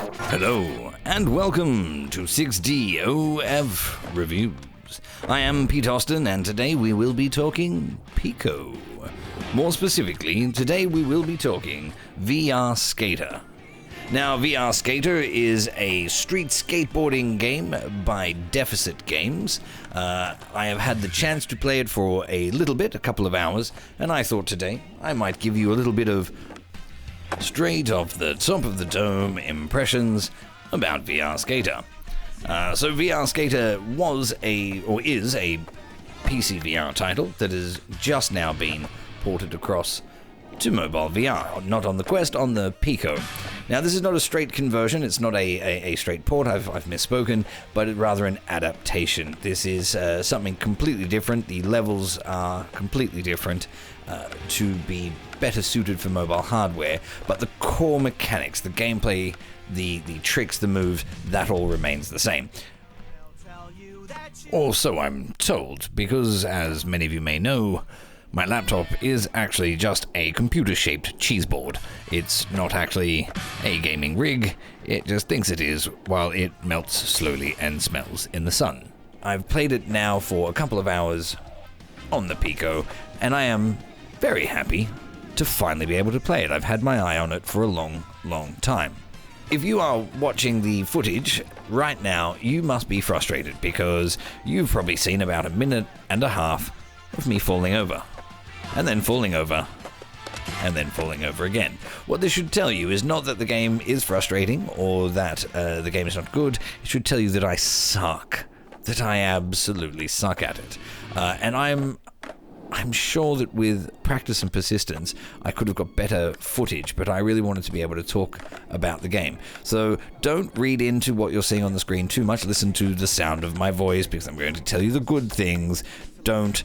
Hello, and welcome to 6DOF Reviews. I am Pete Austin, and today we will be talking Pico. More specifically, today we will be talking VR Skater. Now, VR Skater is a street skateboarding game by Deficit Games. I have had the chance to play it for a little bit, a couple of hours, and I thought today I might give you a little bit of straight off the top of the dome impressions about VR Skater. So VR Skater is a PC VR title that has just now been ported across to mobile VR, not on the Quest, on the Pico. Now, this is not a straight conversion, it's not a straight port, I've misspoken, but rather an adaptation. This is something completely different. The levels are completely different to be better suited for mobile hardware, but the core mechanics, the gameplay, the tricks, the moves, that all remains the same. Or so I'm told, because as many of you may know, my laptop is actually just a computer-shaped cheeseboard. It's not actually a gaming rig, it just thinks it is while it melts slowly and smells in the sun. I've played it now for a couple of hours on the Pico, and I am very happy to finally be able to play it. I've had my eye on it for a long, long time. If you are watching the footage right now, you must be frustrated because you've probably seen about a minute and a half of me falling over. And then falling over, and then falling over again. What this should tell you is not that the game is frustrating, or that the game is not good. It should tell you that I suck. That I absolutely suck at it. And I'm sure that with practice and persistence, I could have got better footage, but I really wanted to be able to talk about the game. So don't read into what you're seeing on the screen too much. Listen to the sound of my voice, because I'm going to tell you the good things. Don't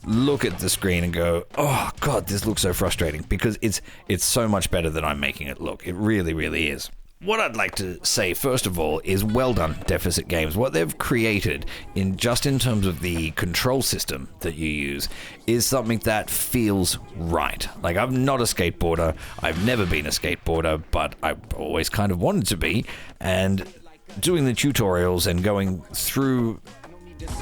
look at the screen and go, oh god, this looks so frustrating, because it's so much better than I'm making it look. It really, really is. What I'd like to say first of all is well done, Deficit Games. What they've created in terms of the control system that you use is something that feels right. Like, I'm not a skateboarder, I've never been a skateboarder, but I've always kind of wanted to be, and doing the tutorials and going through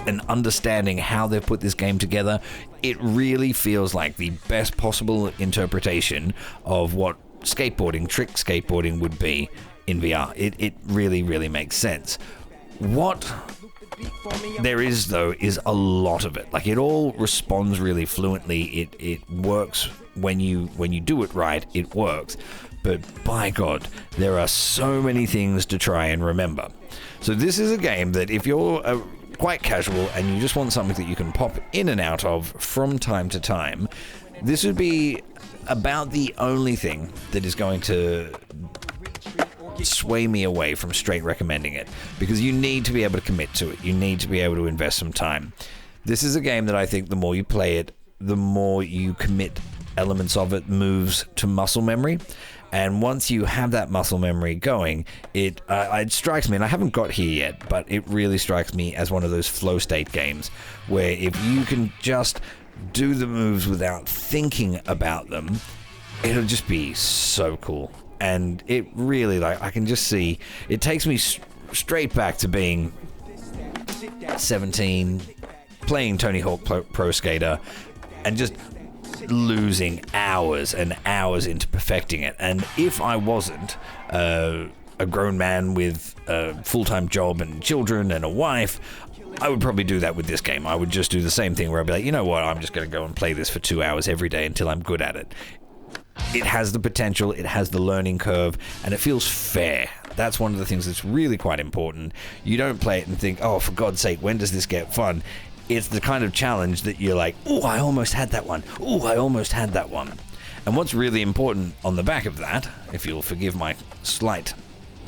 and understanding how they've put this game together, it really feels like the best possible interpretation of what trick skateboarding would be in VR. It really, really makes sense. What there is, though, is a lot of it. Like, it all responds really fluently. It works when you do it right, it works. But by God, there are so many things to try and remember. So this is a game that if you're quite casual and you just want something that you can pop in and out of from time to time, this would be about the only thing that is going to sway me away from straight recommending it, because you need to be able to commit to it. You need to be able to invest some time. This is a game that I think the more you play it, the more you commit elements of it, moves to muscle memory. And once you have that muscle memory going, it strikes me, and I haven't got here yet, but it really strikes me as one of those flow state games where if you can just do the moves without thinking about them, it'll just be so cool. And it really, like, I can just see, it takes me straight back to being 17, playing Tony Hawk Pro Skater, and just losing hours and hours into perfecting it. And if I wasn't a grown man with a full-time job and children and a wife, I would probably do that with this game. I would just do the same thing where I'd be like, you know what, I'm just going to go and play this for 2 hours every day until I'm good at it. It has the potential, it has the learning curve, and it feels fair. That's one of the things that's really quite important. You don't play it and think, oh, for God's sake, when does this get fun? It's the kind of challenge that you're like, oh, I almost had that one. Oh, I almost had that one. And what's really important on the back of that, if you'll forgive my slight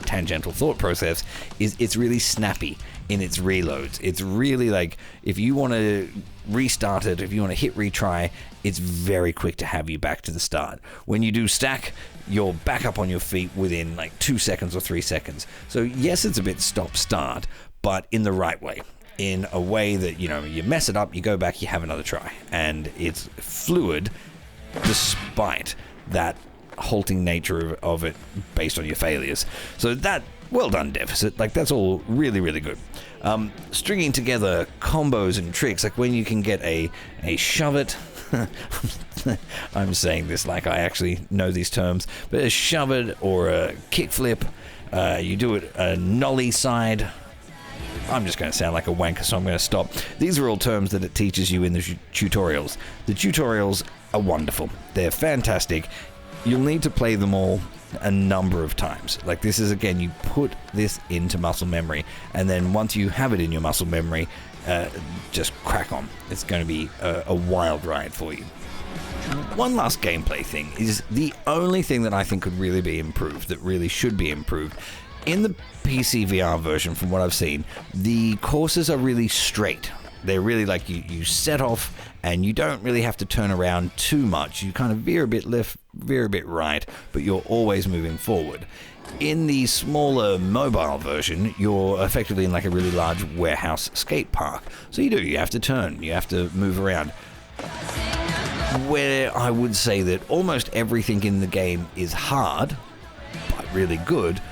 tangential thought process, is it's really snappy in its reloads. It's really like, if you want to restart it, if you want to hit retry, it's very quick to have you back to the start. When you do stack, you're back up on your feet within like 2 seconds or 3 seconds. So yes, it's a bit stop-start, but in the right way. In a way that, you know, you mess it up, you go back, you have another try. And it's fluid despite that halting nature of it based on your failures. So that, well done, Deficit. Like, that's all really, really good. Stringing together combos and tricks, like when you can get a shove it. I'm saying this like I actually know these terms, but a shove it or a kickflip, you do it a nollie side. I'm just going to sound like a wanker, so I'm going to stop. These are all terms that it teaches you in the tutorials. The tutorials are wonderful. They're fantastic. You'll need to play them all a number of times. Like, this is, again, you put this into muscle memory, and then once you have it in your muscle memory, just crack on. It's going to be a wild ride for you. One last gameplay thing is the only thing that I think could really be improved, that really should be improved. In the PC VR version, from what I've seen, the courses are really straight. They're really like you set off and you don't really have to turn around too much. You kind of veer a bit left, veer a bit right, but you're always moving forward. In the smaller mobile version, you're effectively in like a really large warehouse skate park. So you have to turn, you have to move around. Where I would say that almost everything in the game is hard, but really good,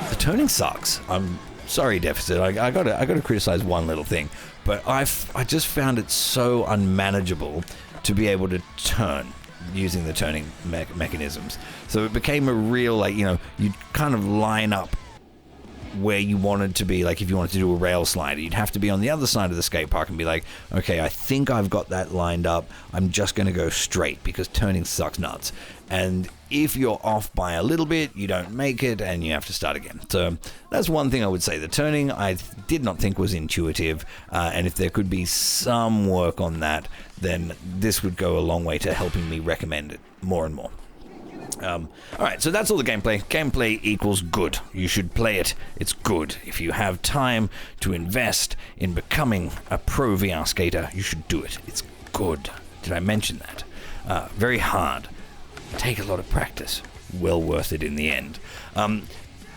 the turning sucks. I'm sorry, Deficit. I gotta criticize one little thing, but I just found it so unmanageable to be able to turn using the turning mechanisms. So it became a real, like, you'd kind of line up where you wanted to be. Like, if you wanted to do a rail slider, you'd have to be on the other side of the skate park and be like, okay, I think I've got that lined up. I'm just going to go straight because turning sucks nuts. And if you're off by a little bit, you don't make it and you have to start again. So that's one thing I would say. The turning, I did not think was intuitive. And if there could be some work on that, then this would go a long way to helping me recommend it more and more. Alright, so that's all the gameplay. Gameplay equals good. You should play it. It's good. If you have time to invest in becoming a pro VR skater, you should do it. It's good. Did I mention that? Very hard. Take a lot of practice. Well worth it in the end.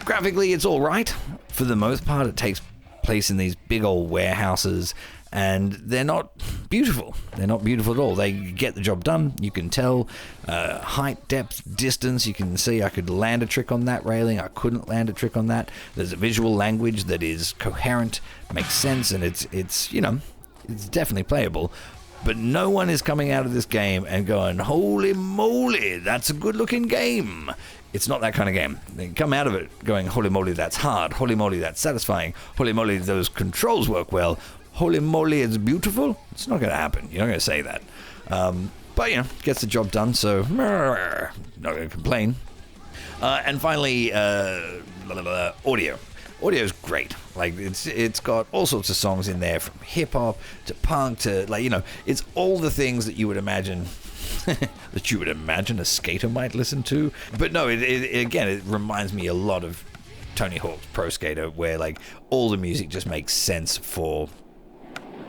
Graphically, it's alright. For the most part, it takes place in these big old warehouses, and they're not beautiful. They're not beautiful at all. They get the job done. You can tell height, depth, distance. You can see I could land a trick on that railing. I couldn't land a trick on that. There's a visual language that is coherent, makes sense, and it's definitely playable. But no one is coming out of this game and going, holy moly, that's a good-looking game. It's not that kind of game. They come out of it going, holy moly, that's hard. Holy moly, that's satisfying. Holy moly, those controls work well. Holy moly, it's beautiful. It's not going to happen. You're not going to say that. But, gets the job done, so not going to complain. And finally, audio. Audio's great. Like, it's got all sorts of songs in there, from hip-hop to punk to, it's all the things that you would imagine a skater might listen to. But no, it reminds me a lot of Tony Hawk's Pro Skater, where, like, all the music just makes sense for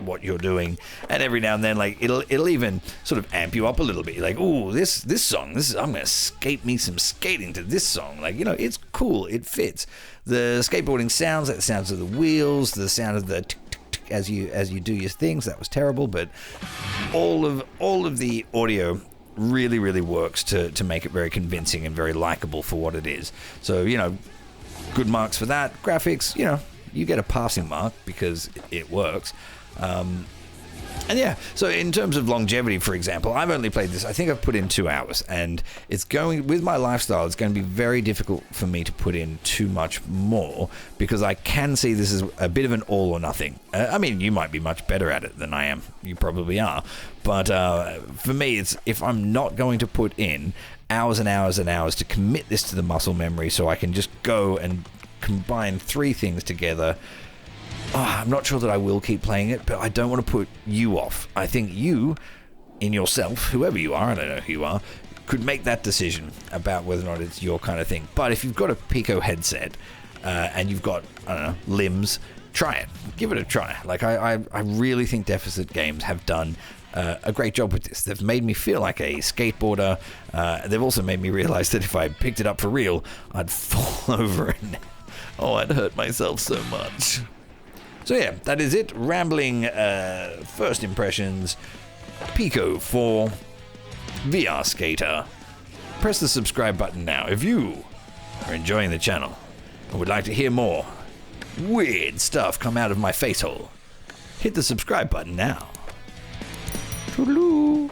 what you're doing, and every now and then, like, it'll even sort of amp you up a little bit. You're like, ooh, this song, I'm gonna skate me some skating to this song. Like, it's cool, it fits. The skateboarding sounds, like the sounds of the wheels, the sound of the tick, tick, tick as you do your things. That was terrible, but all of the audio really, really works to make it very convincing and very likable for what it is. So, good marks for that. Graphics, you get a passing mark because it works. And yeah, so in terms of longevity, for example, I've only played this, I think I've put in 2 hours, and with my lifestyle, it's going to be very difficult for me to put in too much more, because I can see this as a bit of an all or nothing. I mean, you might be much better at it than I am. You probably are. But for me, it's, if I'm not going to put in hours and hours and hours to commit this to the muscle memory so I can just go and combine 3 things together, I'm not sure that I will keep playing it, but I don't want to put you off. I think you, in yourself, whoever you are, I don't know who you are, could make that decision about whether or not it's your kind of thing. But if you've got a Pico headset and you've got, I don't know, limbs, try it. Give it a try. Like, I really think Deficit Games have done a great job with this. They've made me feel like a skateboarder. They've also made me realize that if I picked it up for real, I'd fall over and I'd hurt myself so much. So yeah, that is it. Rambling first impressions. Pico for VR Skater. press the subscribe button now. If you are enjoying the channel and would like to hear more weird stuff come out of my face hole, hit the subscribe button now. Toodaloo.